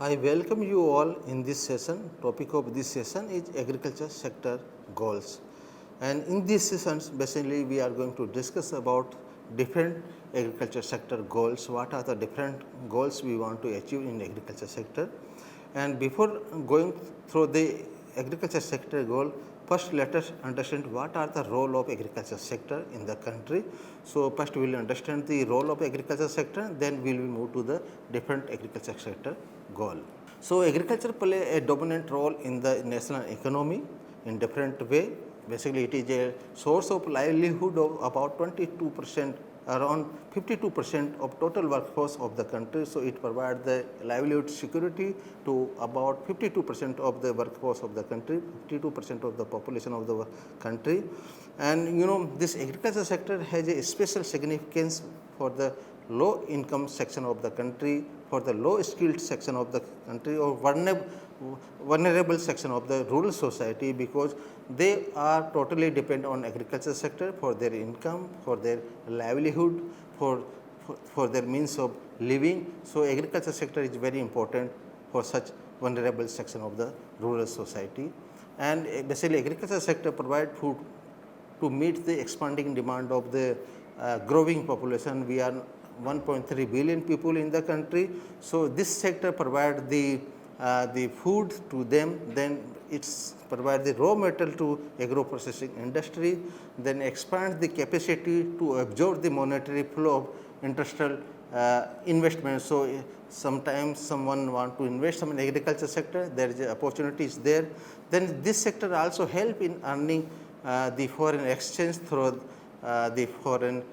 I welcome you all in this session. Topic of this session is agriculture sector goals. And in these sessions, basically we are going to discuss about different agriculture sector goals. What are the different goals we want to achieve in agriculture sector? And before going through the agriculture sector goal, first let us understand what are the role of agriculture sector in the country. So first we will understand the role of agriculture sector, then we will move to the different agriculture sector goal. So agriculture play a dominant role in the national economy in different way. Basically it is a source of livelihood of about 22%, around 52% of total workforce of the country. So it provides the livelihood security to about 52% of the workforce of the country, 52% of the population of the country. And this agriculture sector has a special significance for the low income section of the country, for the low skilled section of the country, or vulnerable section of the rural society, because they are totally dependent on agriculture sector for their income, for their livelihood, for their means of living. So agriculture sector is very important for such vulnerable section of the rural society. And basically agriculture sector provide food to meet the expanding demand of the growing population. We are 1.3 billion people in the country. So this sector provide the food to them, then it's provide the raw material to agro processing industry, then expand the capacity to absorb the monetary flow of industrial investment. So sometimes someone want to invest some in agriculture sector, there is opportunities there. Then this sector also help in earning the foreign exchange through the foreign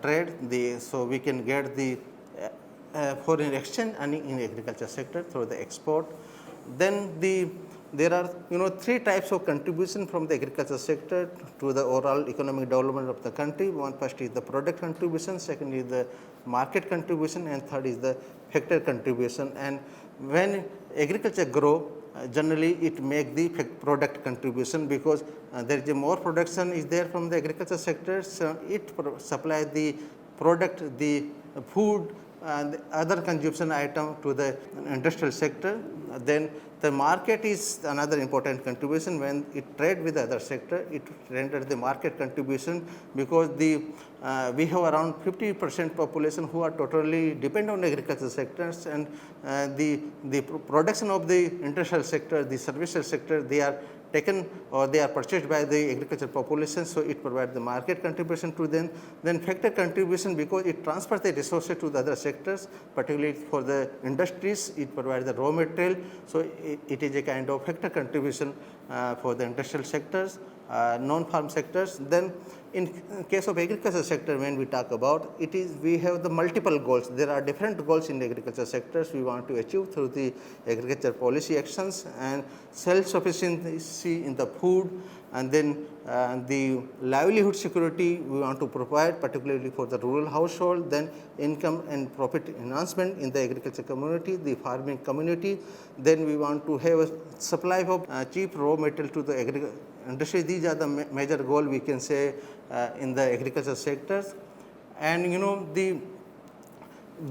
trade. So we can get the foreign exchange earning in agriculture sector through the export. Then there are three types of contribution from the agriculture sector to the overall economic development of the country. First is the product contribution, second is the market contribution, and third is the factor contribution. And when agriculture grow, generally it make the product contribution, because there is a more production is there from the agriculture sector. So it supply the product, the food and other consumption item to the industrial sector. Then the market is another important contribution. When it trade with the other sector, it renders the market contribution, because we have around 50% population who are totally dependent on agriculture sectors, and the production of the industrial sector, the services sector, they are taken or they are purchased by the agriculture population. So it provides the market contribution to them. Then factor contribution, because it transfers the resources to the other sectors, particularly for the industries, it provides the raw material. So it is a kind of factor contribution for the industrial sectors, non-farm sectors. Then in case of agriculture sector, when we talk about it, is we have the multiple goals. There are different goals in the agriculture sectors we want to achieve through the agriculture policy actions, and self-sufficiency in the food, and then the livelihood security we want to provide, particularly for the rural household. Then income and profit enhancement in the agriculture community, the farming community. Then we want to have a supply of cheap raw material to the agriculture industry. These are the major goal we can say in the agriculture sectors. And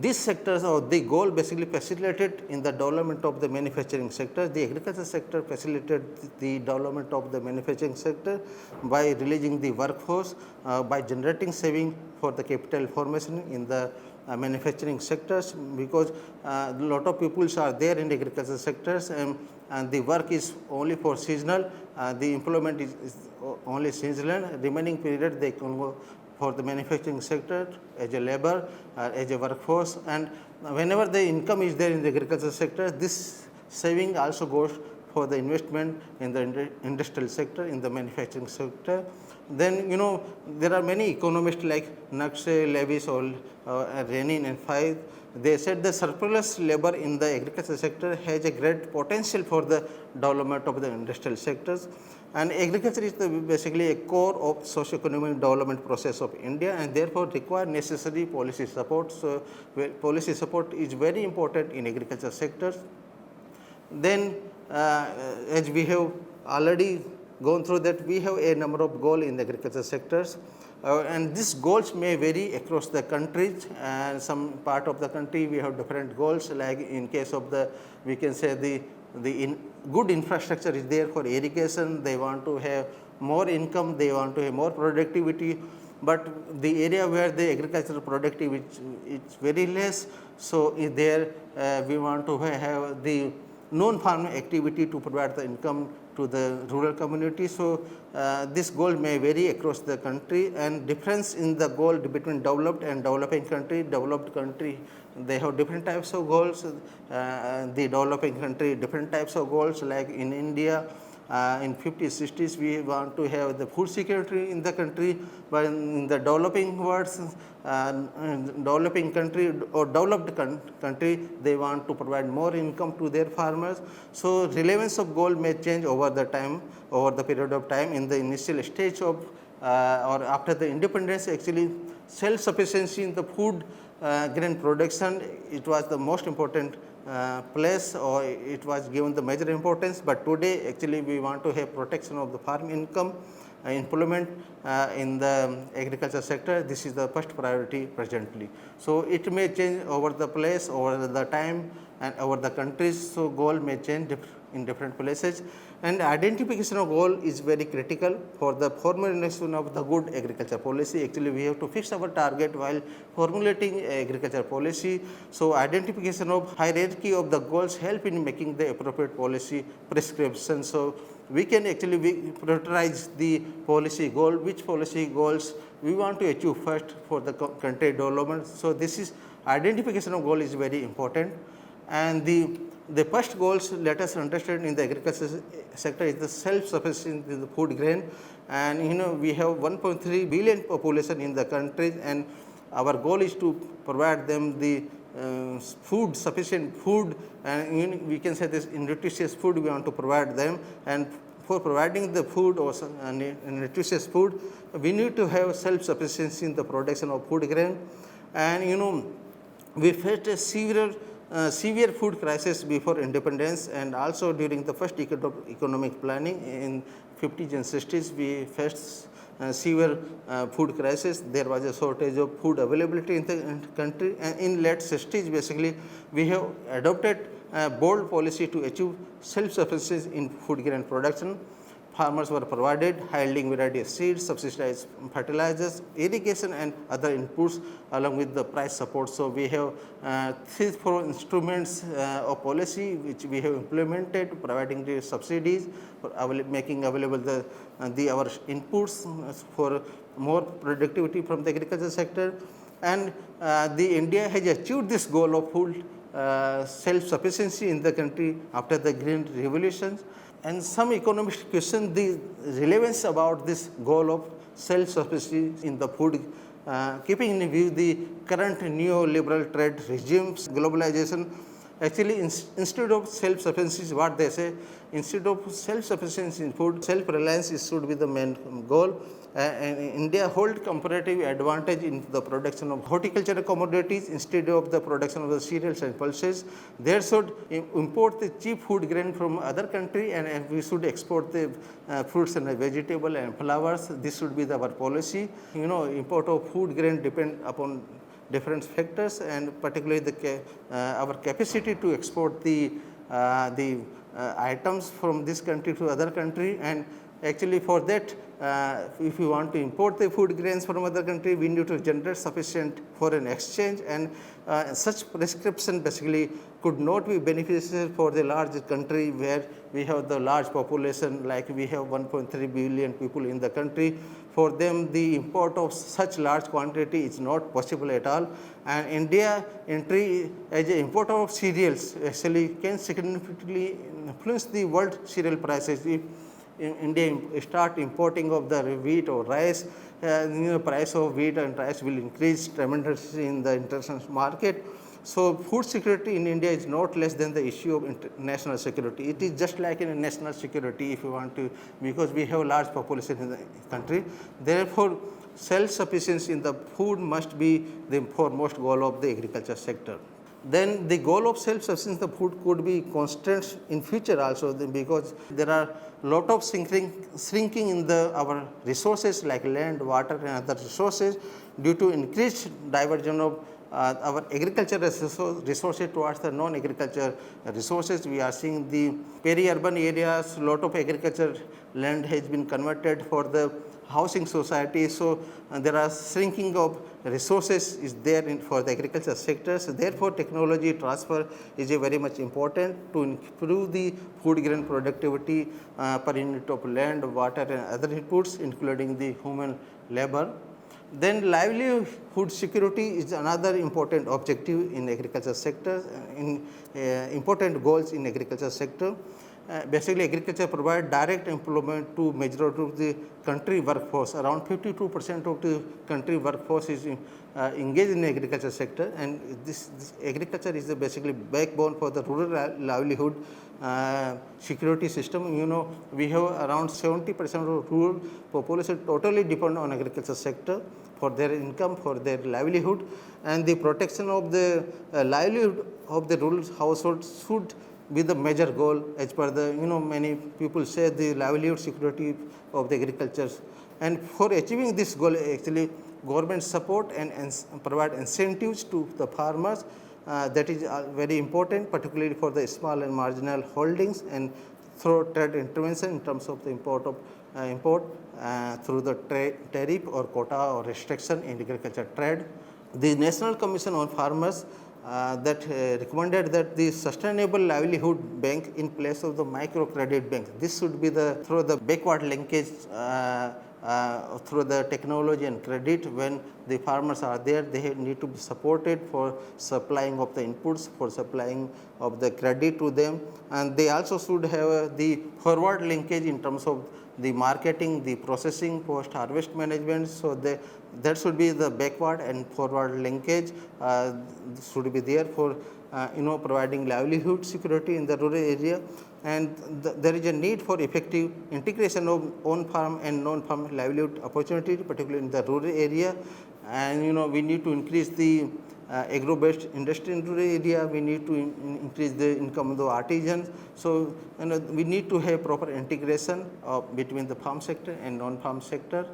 these sectors, or the goal basically facilitated in the development of the manufacturing sector. The agriculture sector facilitated the development of the manufacturing sector by releasing the workforce, by generating saving for the capital formation in the manufacturing sectors, because a lot of people are there in the agriculture sectors, and the work is only for seasonal, the employment is only seasonal. Remaining period they can go for the manufacturing sector as a labor, as a workforce. And whenever the income is there in the agriculture sector, this saving also goes for the investment in the industrial sector, in the manufacturing sector. Then there are many economists like Nakshe, Levis, or Renin and Fay. They said the surplus labor in the agriculture sector has a great potential for the development of the industrial sectors. And agriculture is basically a core of socio-economic development process of India, and therefore require necessary policy support. So policy support is very important in agriculture sectors. Then as we have already gone through that, we have a number of goals in the agriculture sectors. And these goals may vary across the countries, and some part of the country we have different goals, like in case of the, we can say the good infrastructure is there for irrigation, they want to have more income, they want to have more productivity, but the area where the agricultural productivity is very less, so there we want to have the non-farm activity to provide the income to the rural community. So, this goal may vary across the country, and difference in the goal between developed and developing country. Developed country, they have different types of goals, the developing country different types of goals, like in India. In 50s, 60s, we want to have the food security in the country, but in the developing world, developing country or developed country, they want to provide more income to their farmers. So, relevance of goal may change over the time, over the period of time. In the initial stage of or after the independence, actually self-sufficiency in the food grain production, it was the most important place, or it was given the major importance, but today actually we want to have protection of the farm income, employment in the agriculture sector. This is the first priority presently. So, it may change over the place, over the time, and over the countries. So, goal may change in different places, and identification of goal is very critical for the formulation of the good agriculture policy. Actually, we have to fix our target while formulating agriculture policy. So, identification of hierarchy of the goals help in making the appropriate policy prescription. So, we can actually prioritize the policy goal, which policy goals we want to achieve first for the country development. So, this is identification of goal is very important, and the first goals, let us understand, in the agriculture sector is the self-sufficiency in the food grain, and we have 1.3 billion population in the country, and our goal is to provide them the food, sufficient food, and we can say this nutritious food we want to provide them. And for providing the food or nutritious food, we need to have self-sufficiency in the production of food grain. And we faced a severe food crisis before independence, and also during the first decade of economic planning in 50s and 60s, we faced severe food crisis. There was a shortage of food availability in the country, and in late 60s basically we have adopted a bold policy to achieve self-sufficiency in food grain production. Farmers were provided high-yielding variety of seeds, subsidized fertilizers, irrigation and other inputs along with the price support. So, we have 3-4 instruments of policy which we have implemented, providing the subsidies, for making available the our inputs for more productivity from the agriculture sector. And the India has achieved this goal of food self-sufficiency in the country after the Green Revolution. And some economists question the relevance about this goal of self-sufficiency in the food, keeping in view the current neoliberal trade regimes, globalization. Actually, instead of self-sufficiency, what they say, instead of self-sufficiency in food, self-reliance should be the main goal. And India hold comparative advantage in the production of horticultural commodities instead of the production of the cereals and pulses. There should import the cheap food grain from other country, and we should export the fruits and vegetable and flowers. This should be our policy. Import of food grain depend upon different factors, and particularly our capacity to export the items from this country to other country. And actually for that, if we want to import the food grains from other country, we need to generate sufficient foreign exchange, and such prescription basically could not be beneficial for the large country where we have the large population, like we have 1.3 billion people in the country. For them, the import of such large quantity is not possible at all, and India entry as an importer of cereals actually can significantly influence the world cereal prices. If India start importing of the wheat or rice, price of wheat and rice will increase tremendously in the international market. So, food security in India is not less than the issue of national security. It is just like in a national security, if you want to, because we have large population in the country. Therefore, self-sufficiency in the food must be the foremost goal of the agriculture sector. then the goal of self-sufficiency the food could be constant in future also, because there are lot of shrinking in our resources like land, water and other resources due to increased diversion of our agricultural resources towards the non-agriculture resources. We are seeing the peri-urban areas, lot of agriculture land has been converted for the housing society. So, there are shrinking of resources is there for the agriculture sectors. Therefore, technology transfer is a very much important to improve the food grain productivity per unit of land, water and other inputs, including the human labor. Then livelihood security is another important objective in agriculture sector, in important goals in agriculture sector. Basically, agriculture provides direct employment to majority of the country workforce. Around 52% of the country workforce is engaged in agriculture sector, and this agriculture is basically backbone for the rural livelihood security system. You know, we have around 70% of rural population totally depend on agriculture sector for their income, for their livelihood, and the protection of the livelihood of the rural household should be the major goal as per the, many people say the livelihood security of the agriculture. And for achieving this goal, actually government support and provide incentives to the farmers, that is very important, particularly for the small and marginal holdings, and through trade intervention in terms of the import through the tariff or quota or restriction in agriculture trade. The National Commission on Farmers that recommended that the sustainable livelihood bank in place of the microcredit bank. This should be through the backward linkage through the technology and credit. When the farmers are there, they need to be supported for supplying of the inputs, for supplying of the credit to them, and they also should have the forward linkage in terms of the marketing, the processing, post harvest management. So, that should be the backward and forward linkage should be there for providing livelihood security in the rural area. And there is a need for effective integration of on farm and non farm livelihood opportunity, particularly in the rural area. And we need to increase the agro based industry in rural area. We need to increase the income of the artisans. So, we need to have proper integration between the farm sector and non farm sector,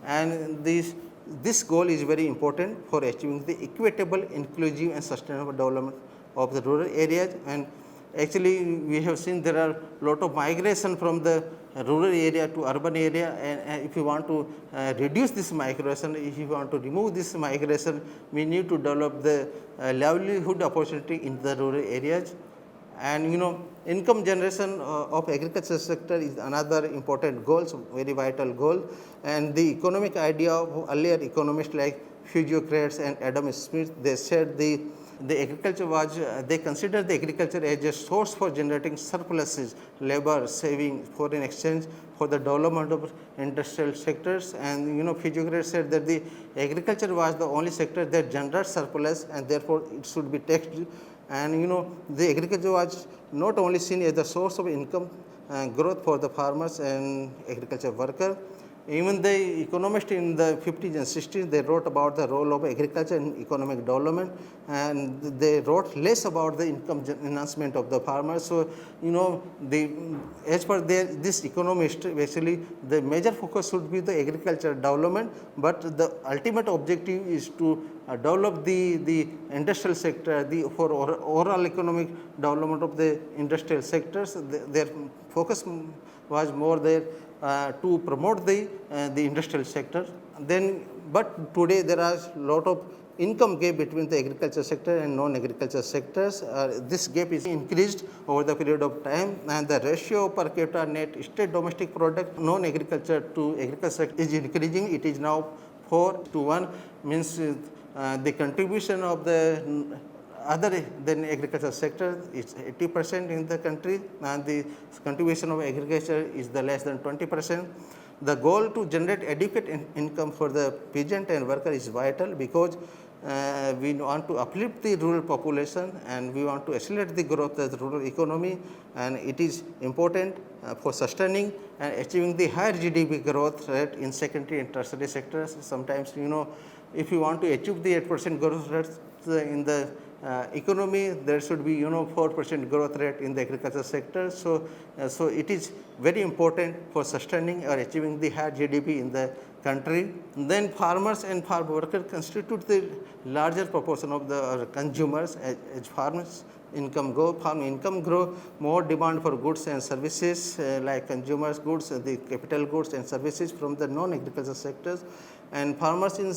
and this goal is very important for achieving the equitable, inclusive and sustainable development of the rural areas. And actually, we have seen there are lot of migration from the rural area to urban area, and if you want to reduce this migration, if you want to remove this migration, we need to develop the livelihood opportunity in the rural areas. And income generation of agriculture sector is another important goal, so very vital goal. And the economic idea of earlier economists like Physiocrates and Adam Smith, they said the agriculture was, they considered the agriculture as a source for generating surpluses, labor, saving, foreign exchange for the development of industrial sectors. And Physiocrates said that the agriculture was the only sector that generates surplus, and therefore it should be taxed. And the agriculture was not only seen as the source of income growth for the farmers and agriculture worker. Even the economists in the 50s and 60s, they wrote about the role of agriculture in economic development, and they wrote less about the income enhancement of the farmers. So, as per this economist, basically the major focus should be the agriculture development, but the ultimate objective is to develop the industrial sector, for overall economic development of the industrial sectors. Their focus was more there to promote the industrial sector. But today there are lot of income gap between the agriculture sector and non-agriculture sectors. This gap is increased over the period of time, and the ratio per capita net state domestic product non-agriculture to agriculture is increasing. It is now 4:1, means the contribution of the other than agriculture sector is 80% in the country, and the contribution of agriculture is the less than 20%. The goal to generate adequate income for the peasant and worker is vital, because we want to uplift the rural population and we want to accelerate the growth of the rural economy, and it is important for sustaining and achieving the higher GDP growth rate in secondary and tertiary sectors. Sometimes if you want to achieve the 8% growth rate in the economy, there should be 4% growth rate in the agriculture sector. So it is very important for sustaining or achieving the high GDP in the country. Then farmers and farm workers constitute the larger proportion of the consumers. As farmers farm income grow, more demand for goods and services like consumers goods, the capital goods and services from the non-agriculture sectors. And farmers in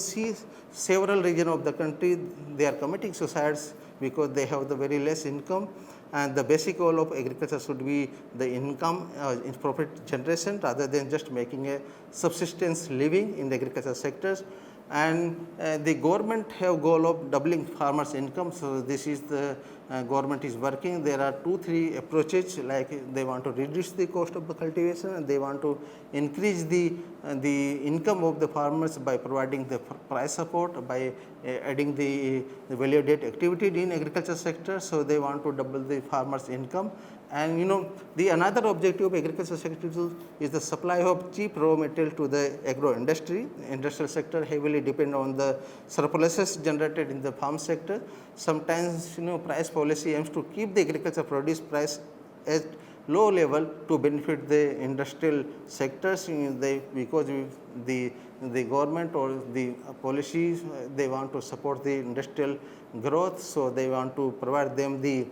several regions of the country, they are committing suicides because they have the very less income. And the basic goal of agriculture should be the income in profit generation rather than just making a subsistence living in the agriculture sectors. And the government have goal of doubling farmers income. So this is the government is working. There are 2-3 approaches, like they want to reduce the cost of the cultivation and they want to increase the income of the farmers by providing the price support, by adding the value added activity in agriculture sector. So they want to double the farmers income. And the another objective of agriculture sector is the supply of cheap raw material to the agro industry. Industrial sector heavily depend on the surpluses generated in the farm sector. Sometimes price policy aims to keep the agriculture produce price at low level to benefit the industrial sectors. Because the government or the policies, they want to support the industrial growth. So they want to provide them the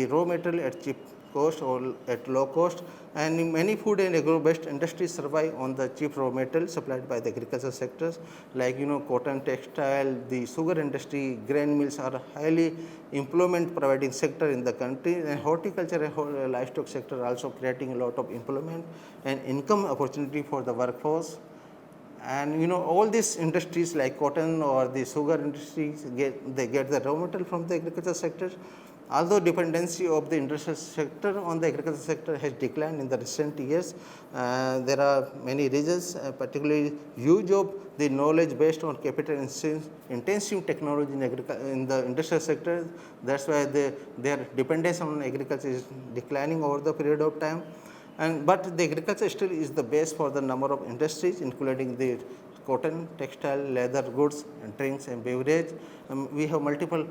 raw material at cheap cost or at low cost. And many food and agro based industries survive on the cheap raw material supplied by the agriculture sectors, like cotton, textile, the sugar industry, grain mills are highly employment providing sector in the country. And horticulture and livestock sector also creating a lot of employment and income opportunity for the workforce. And all these industries like cotton or the sugar industries get the raw material from the agriculture sector. Although dependency of the industrial sector on the agriculture sector has declined in the recent years, there are many reasons, particularly use of the knowledge based on capital intensive technology in the industrial sector. That's why their dependence on agriculture is declining over the period of time. But the agriculture still is the base for the number of industries, including the cotton, textile, leather goods, and drinks and beverage. We have multiple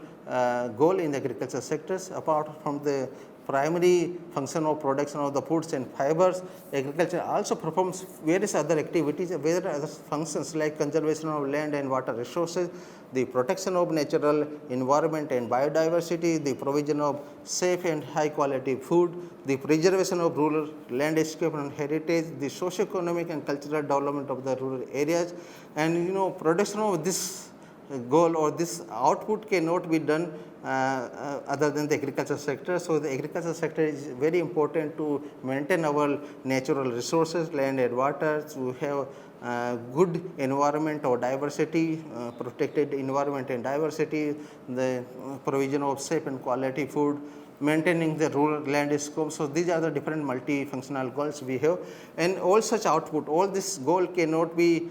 goal in the agriculture sectors. Apart from the primary function of production of the foods and fibers, agriculture also performs various other activities, various other functions like conservation of land and water resources, the protection of natural environment and biodiversity, the provision of safe and high quality food, the preservation of rural landscape and heritage, the socio-economic and cultural development of the rural areas. And production of this goal or this output cannot be done other than the agriculture sector. So the agriculture sector is very important to maintain our natural resources, land and water, to have good environment or diversity, protected environment and diversity, the provision of safe and quality food, maintaining the rural landscape. So these are the different multifunctional goals we have, and all such output, all this goal cannot be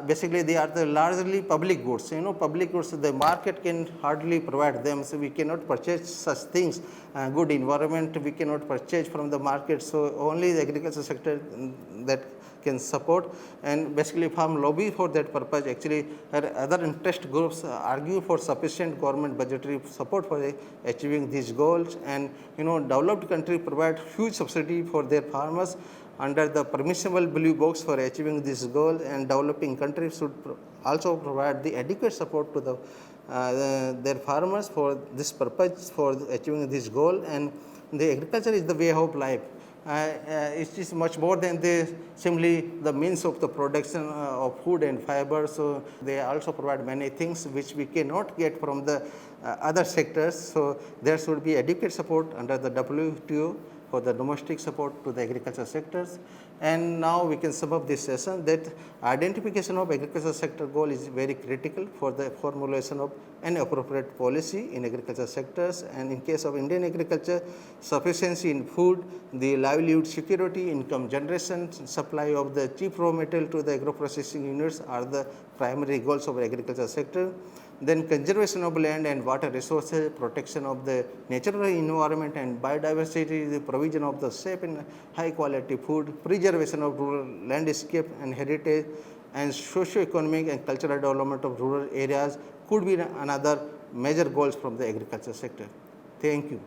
basically they are the largely public goods. Public goods, the market can hardly provide them, so we cannot purchase such things. Good environment we cannot purchase from the market, so only the agriculture sector that can support. And basically farm lobby for that purpose. Actually other interest groups argue for sufficient government budgetary support for achieving these goals. And developed country provide huge subsidy for their farmers under the permissible blue box for achieving this goal, and developing countries should also provide the adequate support to their farmers for this purpose, for achieving this goal. And the agriculture is the way of life. It is much more than simply the means of the production of food and fiber. So they also provide many things which we cannot get from the other sectors. So there should be adequate support under the WTO for the domestic support to the agriculture sectors. And now we can sum up this session that identification of agriculture sector goal is very critical for the formulation of an appropriate policy in agriculture sectors. And in case of Indian agriculture, sufficiency in food, the livelihood security, income generation, supply of the cheap raw material to the agro processing units are the primary goals of agriculture sector. Then conservation of land and water resources, protection of the natural environment and biodiversity, the provision of the safe and high quality food, preservation of rural landscape and heritage, and socio-economic and cultural development of rural areas could be another major goals from the agriculture sector. Thank you.